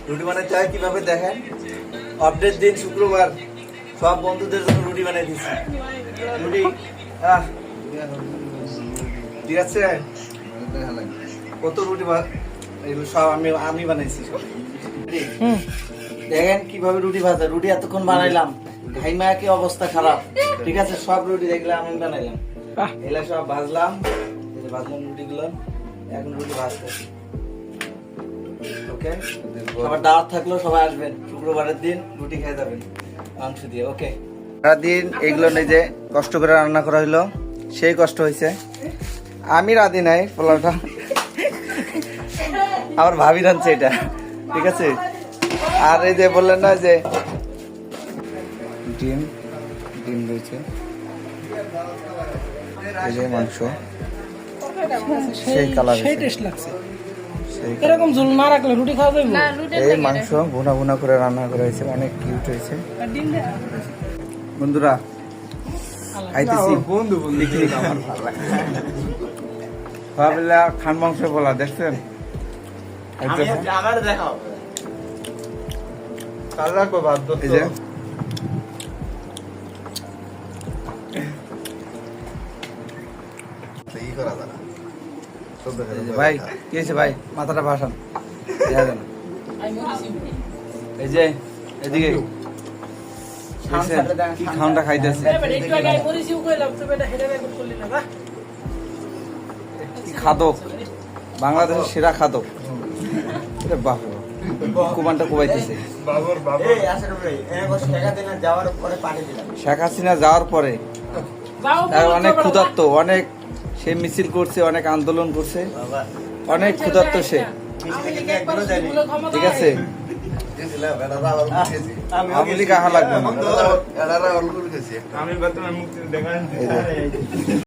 রুটি বানাইতে হয় কিভাবে দেখেন। আপডেট দিন শুক্রবার, সব বন্ধুদের জন্য রুটি বানাই দিচ্ছি। রুটি ঠিক আছে। কত রুটি এগুলো সব আমি বানাইছি সব। দেখেন কিভাবে রুটি ভাজা। রুটি এতক্ষণ বানাইলাম, ঘাইমা কি অবস্থা খারাপ। ঠিক আছে, সব রুটি দেখলে আমি বানাইলাম, এগুলা সব ভাজলাম। ভাজলাম রুটিগুলো, এখন রুটি ভাজতেছি। ওকে, সবার দাওয়াত থাকলো, সবাই আসবেন শুক্রবারের দিন, রুটি খেয়ে যাবেন মাংস দিয়ে। ওকে, সারাদিন এগুলো নিজে কষ্ট করে রান্না করা হলো, সেই কষ্ট হয়েছে। আমি রাধি নাই, পোলাওটা আমার ভাবি রাঁধছে এটা। ঠিক আছে, আর এই যে বললেন না যে ডিম ডিম রয়েছে, এই যে মাংস, সেই কালার, সেই টেস্ট লাগছে। এরকম ঝোল না রাখলে রুটি খাওয়া যাবে না। এই মাংস ভুনা ভুনা করে রান্না করা হয়েছে, অনেক কিউট হয়েছে। বন্ধুরা খাইতেছি, পিকনিক আমার ভাবলা খান মাংস বলা দেখছেন। আমার দেখাও কাল রাখবো বাদ দো। এই যে ভাই কি হয়েছে ভাই, মাথাটা ভাসান। এই যে এদিকে কি খাওয়াটা খাইতেছে, কি খাদক, বাংলাদেশের সেরা খাদক। বাহ, কুমানটা কোবাইতেছে। শেখ হাসিনা যাওয়ার পরে অনেক ক্ষুধার্ত, অনেক সে মিছিল করছে, অনেক আন্দোলন করছে, অনেক ক্ষুধার্ত সে। ঠিক আছে, আওয়ামী লীগ আহা লাগবে না। আমি